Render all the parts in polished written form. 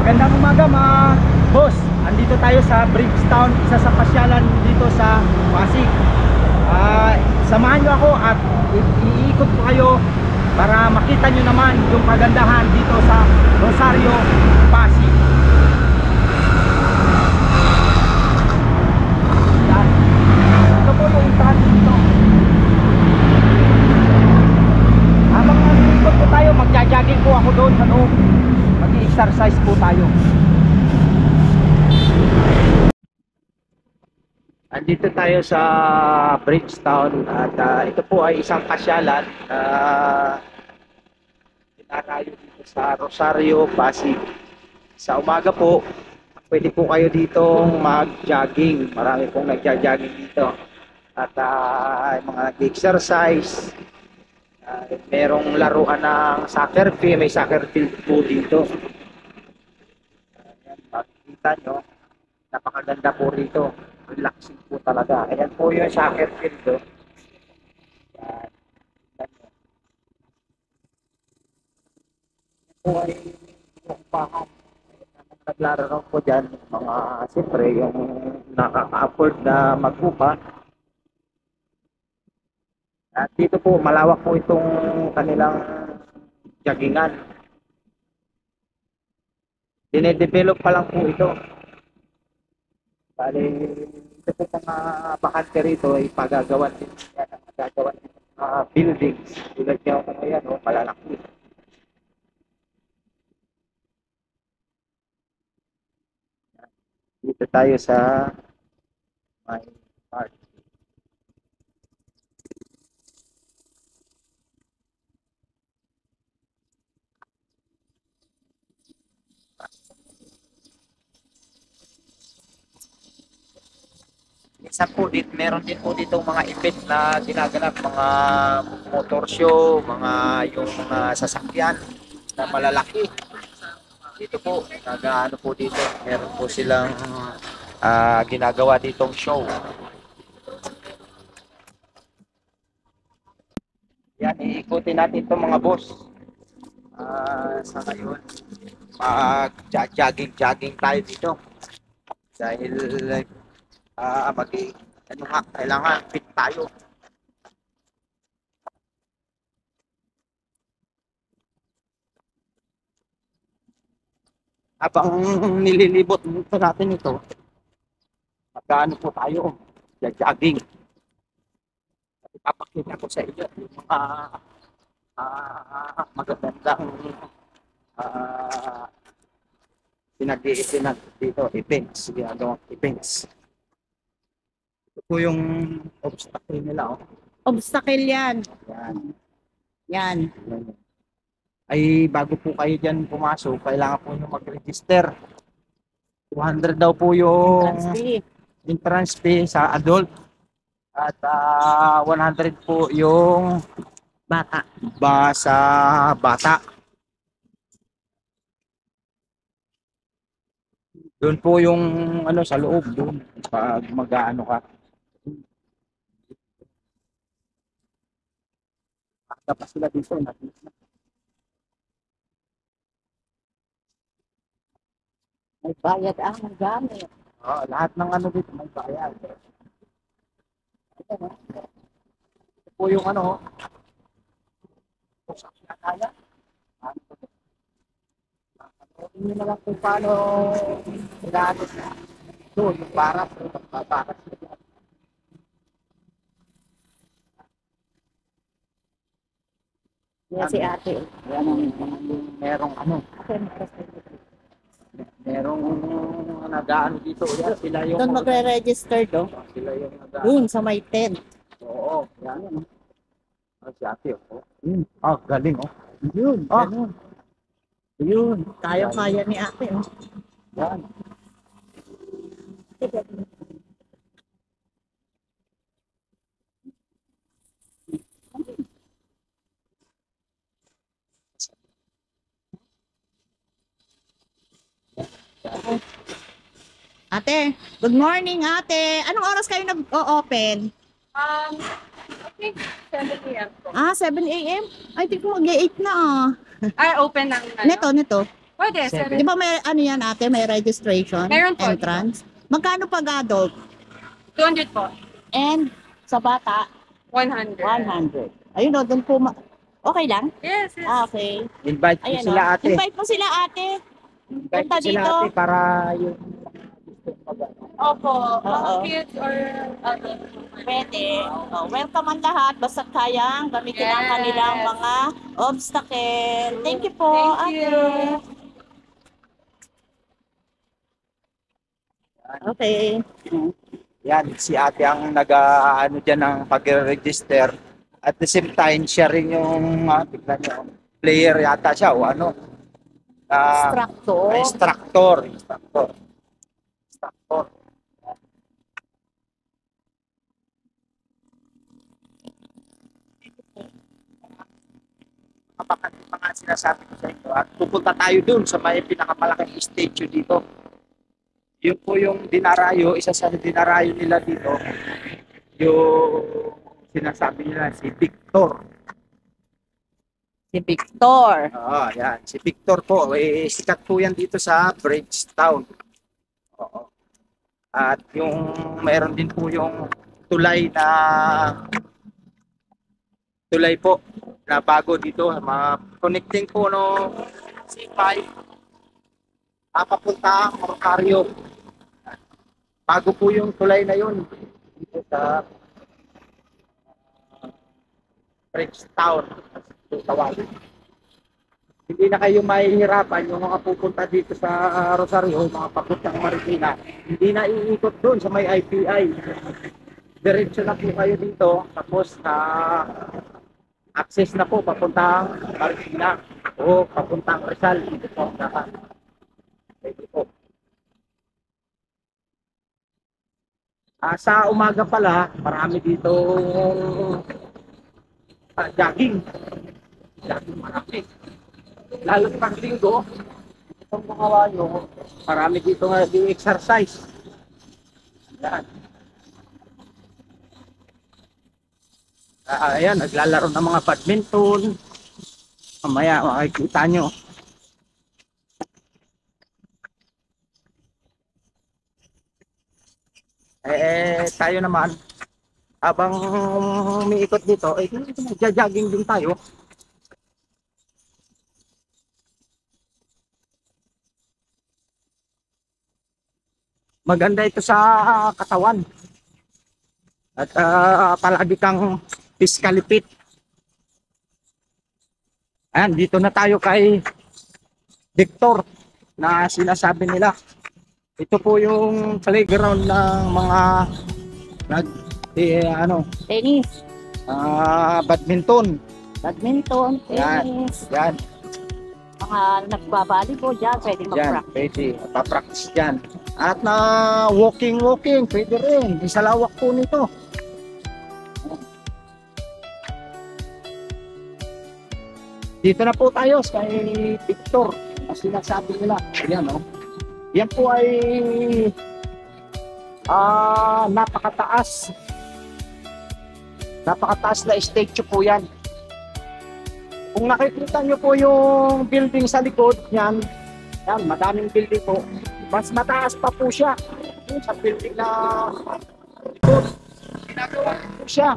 Magandang umaga mga boss. Andito tayo sa Bridgetown, isa sa pasyalan dito sa Pasig. Samahan nyo ako at iikot ko kayo para makita nyo naman yung kagandahan dito sa Rosario, Pasig. Yan. Ito po yung entrance dito. Habang nag-ikot po tayo, magja-jogging po ako doon sa loob. Mag-exercise po tayo. Andito tayo sa Bridgetown at ito po ay isang pasyalan dinarayo dito sa Rosario, Pasig. Sa umaga po, pwede po kayo ditong mag-jogging. Marami pong nagja-jogging dito. At mga nag-exercise. Merong laruan ng soccer field, may soccer field po dito. Ayan, makikita nyo, napakaganda po rito, relaxing po talaga. Ayan po yung soccer field do. Ayan, ayan po ay upahan. Naglaro po dyan mga siyempre yung nakaka-afford na mag-upa. At dito po, malawak po itong kanilang joggingan. Dinedevelop pa lang po ito. Bali, ito po mga bakante rito ay pagagawan din. Yan ang magagawan din buildings. Tulad niya kung ayan, malalaki. Dito tayo sa my part. Isa po dito, meron din po dito mga event na ginaganap, mga motor show, mga yung mga sasakyan na malalaki. Dito po, nagaano po dito, meron po silang ginagawa ditong show. Yan, iikutin natin itong mga boss. Sa ngayon, mag-jogging tayo dito. Dahil ano nga, kailangan fit tayo. Habang nililibot nito natin ito, magkano po tayo, jogging. Ipapakita ko sa inyo yung mga magagandang pinag-iipinan dito, events, ginagawang events. Ito po yung obstacle nila. Obstacle yan. Yan. Yan. Ay bago po kayo dyan pumasok, kailangan po nyo mag-register. 200 daw po yung entrance fee sa adult. At 100 po yung Bata. sa bata. Doon po yung ano sa loob doon pag mag-aano ka. Tapos sila dito May bayad ang gamit. lahat ng ano dito may bayad. Ito po yung ano sa kaya. Hindi na lang kung paano ginagawa doon para sa Yan si ate. Yan merong ano. Merong nag-aano dito. Yan sila yung Doon magre-register do. Sila yung nag-aano. Doon sa may tent. Oo, yan. Si ate galing Yun. Ganun. Yun. Kaya ni ate. Yan. Ate, good morning ate. Anong oras kayo nag-o-open? I think 7 a.m. po. 7 a.m.? Ay, di ko mag-8 na Open ng Neto. Pwede, Seven. Di ba may ano yan ate, may registration? Meron po. Entrance? Magkano pag adult? 200 po. And sa bata, 100. 100. Ayun o, doon po okay lang? Yes, yes. Okay. Invite mo Ayan sila o. ate. Invite mo sila ate. Invite punta mo sila dito. ate para yung Opo. Oo. Kids or Pwede. Oh, welcome ang lahat. Basta kayang gamitin ang Yes. kanilang mga obstacle. Thank you po, Thank ate. you. Okay. yan, si ate ang ano dyan ng pag-register. At the same time, siya rin yung, tignan nyo, player yata siya o ano. Instructor. Instructor. Kapag mga sinasabi ko sa inyo at pupunta tayo dun sa may pinakamalaking statue dito. Yun po yung dinarayo, isa sa dinarayo nila dito, yung sinasabi nila si Victor. Si Victor. Yan. Si Victor po, sikat po yan dito sa Bridgetown. Oo. At yung mayroon din po yung tulay po na bago dito, connecting po no C5 papunta Rosario. Bago po yung tulay na yun dito sa Bridgetown. Tawagin. Hindi na kayo mahihirapan yung mga pupunta dito sa Rosario, mga papuntang Marikina. Hindi na iikot doon sa may IPI. Diretso na po kayo dito, tapos access na po papuntang Marikina o papuntang Rizal. Pwede po. Sa umaga pala, marami dito jogging. Jogging marami. Lalo pag linggo, itong mga wayo, marami dito nga di-exercise. Yan. Ayan, naglalaro ng mga badminton. Mamaya makikita nyo. Tayo naman, habang umiikot dito, nagja-jogging din tayo. Maganda ito sa katawan. At palagi kang physically fit. Ayan, dito na tayo kay Victor na sinasabi nila. Ito po yung playground ng mga Tennis. badminton. Badminton. Yan. Tennis. Yan, Mga nagbabalibol dyan. Pwede yan, mag-practice. pwede. Papractice dyan. At na walking, pwede rin. Isa lawak po nito. Dito na po tayo kay Victor. Ang sinasabi nila. Yan, no? Yan po ay napakataas. Napakataas na statue po yan. Kung nakikita nyo po yung building sa likod, yan, madaming building po. Mas mataas pa po siya. Yung sa building na likod, ginagawa po siya.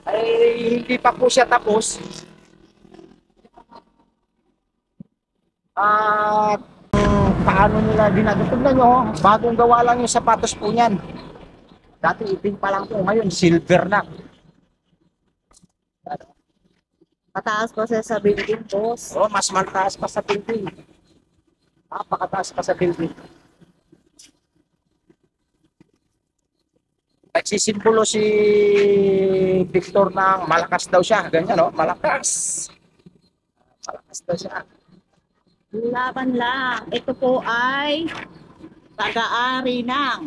Ay hindi pa po siya tapos. At paano nila ginagawa nyo, bagong gawa lang yung sapatos po niyan. Dati itim pa lang po, ngayon silver na. Mataas po sa building, boss. Oh, mas mataas pa sa building. Napakataas pa sa building. Nagsisimbolo si Victor ng malakas daw siya. Ganyan, no? Malakas. Malakas daw siya. Laban lang. Ito po ay taga-ari ng.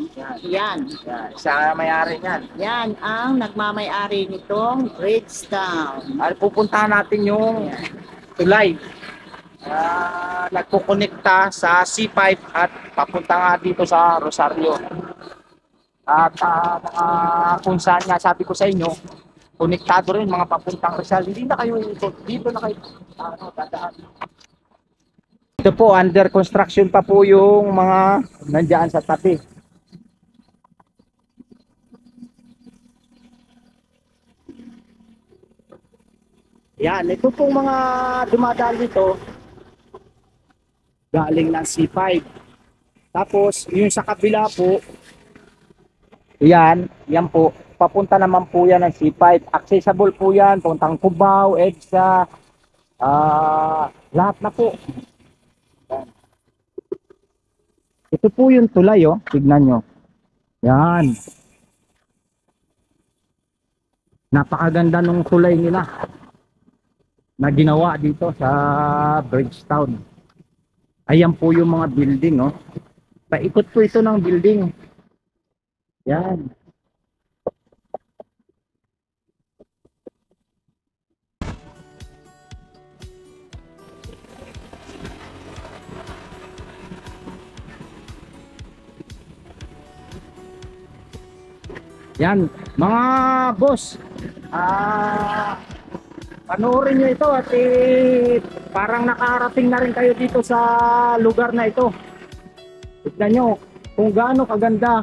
Yan. Yan, siya may-ari niyan. Yan ang nagmamay-ari nitong Bridgetown. At pupuntahan natin yung tulay. Nagkukonekta sa C5 at papunta nga dito sa Rosario. At kung saan nga sabi ko sa inyo, konektado rin mga papuntang Rizal. Hindi na kayo dito na kayo dadaan. Ito po, under construction pa po yung mga nandiyan sa tabi. Yan, ito pong mga dumadaan dito galing ng C5. Tapos yung sa kabila po, yan po, papunta naman po yan ng C5. Accessible po yan, puntang Cubao, EDSA, lahat na po. Yan. Ito po yung tulay, oh, tignan nyo. Yan. Napakaganda nung tulay nila na ginawa dito sa Bridgetown. Ayan po yung mga building, oh. Paikot po ito ng building. Yan. Yan, mga boss. Panoorin nyo ito at parang nakarating na rin kayo dito sa lugar na ito. Tignan nyo kung gaano kaganda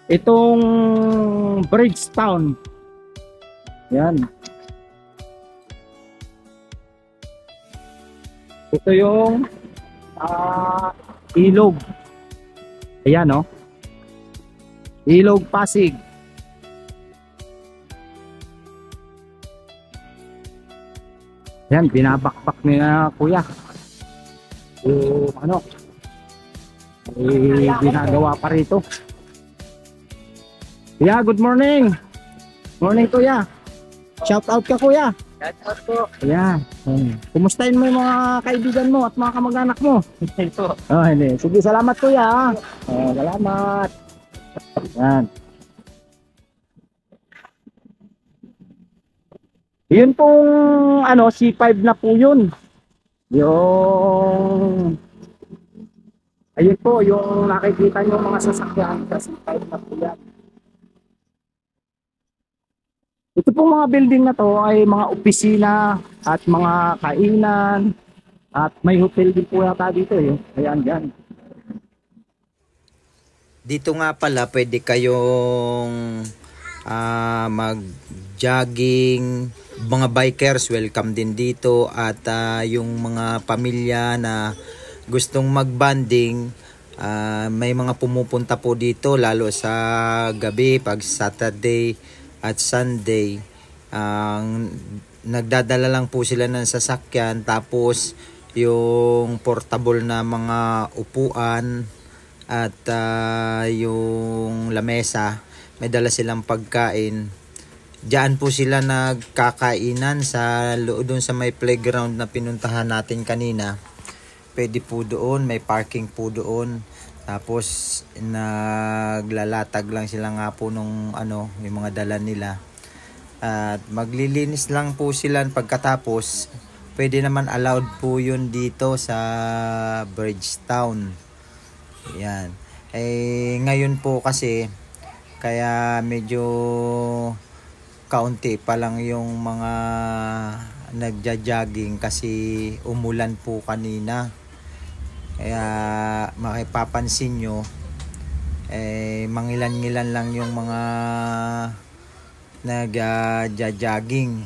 itong Bridgetown. Yan. Ito yung ilog. Ayan, oh. Ilog Pasig. Yan, binabakbak niya kuya. Yung ano, ginagawa pa rito. Kuya, good morning. Morning kuya. Shout out ka kuya. Shout out po. Kuya, kumustahin mo yung mga kaibigan mo at mga kamag-anak mo? Ito. Oh, hindi. Sige, salamat kuya. Salamat. Yan. Yun pong ano, C5 na po yun. Yung ayun po, yung nakikita nyo mga sasakyan sa C5 na po yan. Ito pong mga building na to ay mga opisina at mga kainan at may hotel din po yata dito eh. Ayan, yan. Dito nga pala pwede kayong mag-jogging, mga bikers welcome din dito at yung mga pamilya na gustong mag-bonding, may mga pumupunta po dito lalo sa gabi pag Saturday at Sunday. Nagdadala lang po sila ng sasakyan tapos yung portable na mga upuan at yung lamesa, may dala silang pagkain. Diyan po sila nagkakainan sa doon sa may playground na pinuntahan natin kanina. Pwede po doon, may parking po doon. Tapos naglalatag lang sila nga po nung ano, yung mga dala nila. At maglilinis lang po sila pagkatapos. Pwede naman allowed po yun dito sa Bridgetown. Yan. Ngayon po kasi kaya medyo kaunti pa lang yung mga nagja-jogging kasi umulan po kanina. Kaya makipapansin nyo mangilan-ngilan lang yung mga nagja-jogging.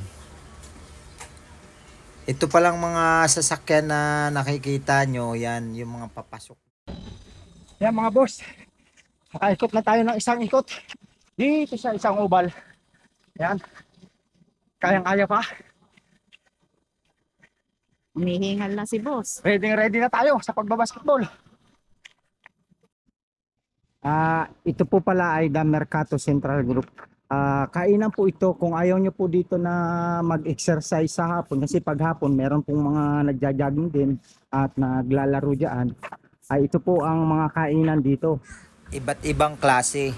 Ito palang mga sasakyan na nakikita nyo, yan yung mga papasok. Yan mga boss, nakaikot na tayo ng isang ikot dito sa isang oval. Yan, kayang-kaya pa. Humihingal na si boss. Ready na tayo sa pagbabasketball. Ito po pala ay The Mercato Central Group. Kainan po ito kung ayaw nyo po dito na mag-exercise sa hapon kasi pag hapon meron pong mga nagja-jogging din at naglalaro dyan. Ito po ang mga kainan dito. Iba't ibang klase.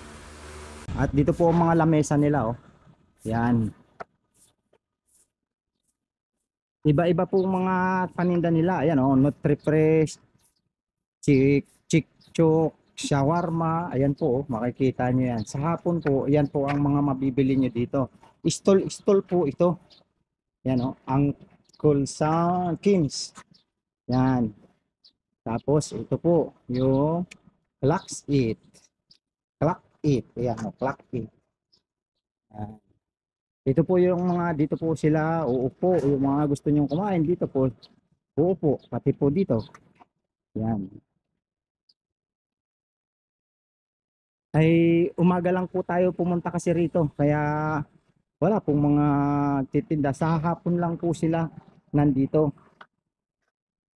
At dito po ang mga lamesa nila, oh. Yan. Iba-iba po mga paninda nila. Ayan, oh, Nutri-Fresh, Chick-Chok, shawarma. Ayan po, oh, makikita nyo yan. Sa hapon po, ayan po ang mga mabibili nyo dito. Stall po ito. Yan, oh, Uncle Sam Kim's. Yan. Tapos ito po yung clock it. Clock it. Ayan, clock it. Ayan. Ito po yung mga dito po sila uupo. Yung mga gusto nyong kumain dito po uupo. Pati po dito. Ayan. Ay umaga lang po tayo pumunta kasi rito. Kaya wala pong mga titinda. Sa hapon lang po sila nandito.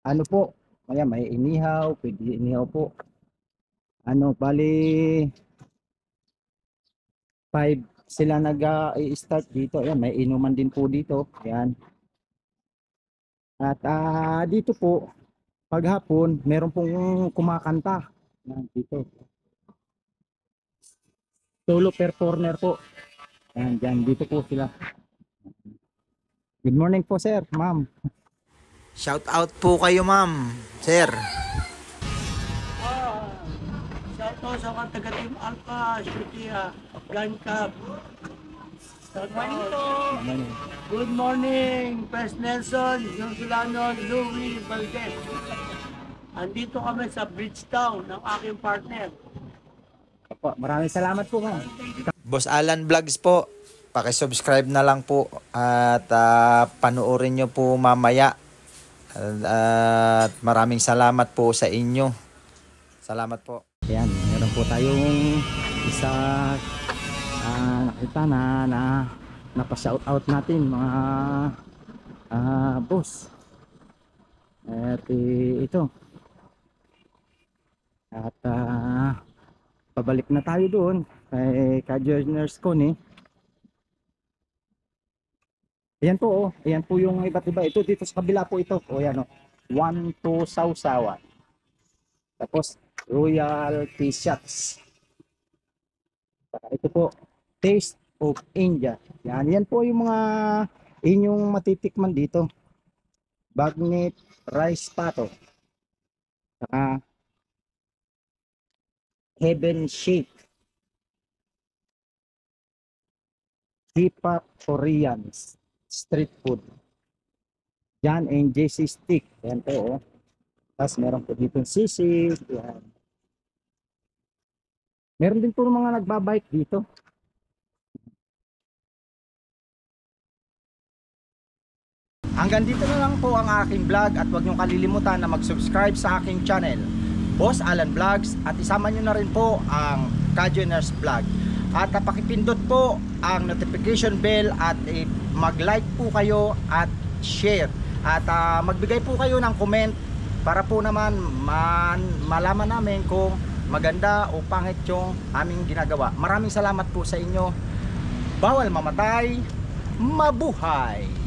Ano po? Ayan, may inihaw. Pwede inihaw po. Ano, bali 5 sila nag-i-start dito. Ayan, may inuman din po dito. Ayan. At dito po, paghapon, meron pong kumakanta. Ayan, dito. Solo performer po. Ayan, dyan, dito po sila. Good morning po, sir, ma'am. Shout out po kayo, ma'am. Sir. Shout out sa mga taga-team Alpha, Shutia, Gun Cup. Shout out. Good morning, Pres Nelson, Yung Solano, Louie Valdez. Andito kami sa Bridgetown ng aking partner. Opo, maraming salamat po, ma'am. Boss Alan Vlogs po. Paki-subscribe na lang po at panoorin nyo po mamaya. At maraming salamat po sa inyo. Salamat po. Ayan, meron po tayong isa nakita na napa-shoutout natin mga boss. At ito. At pabalik na tayo doon kay ka-journers ko ni. Ayan po, oh. Ayan po yung iba't iba. Ito dito sa kabila po ito. O ayan, oh. 1 to Sausawan. Tapos Royal T-shirts. Ito po, Taste of India. Yan po yung mga inyong matitikman dito. Bagnet rice pato. Saka Heaven Shake. Hip-hop Koreans. Street food. John and JC Stick. Yan po, oh. Tapos meron po dito sisig. Yan. Meron din po mga nagbabike dito. Hanggang dito na lang po ang aking vlog at huwag niyong kalilimutan na mag-subscribe sa aking channel, Boss Alan Vlogs, at isama niyo na rin po ang Kajourners Vlog. At pakipindot po ang notification bell at mag-like po kayo at share. At magbigay po kayo ng comment para po naman malaman namin kung maganda o pangit yung aming ginagawa. Maraming salamat po sa inyo. Bawal mamatay, mabuhay!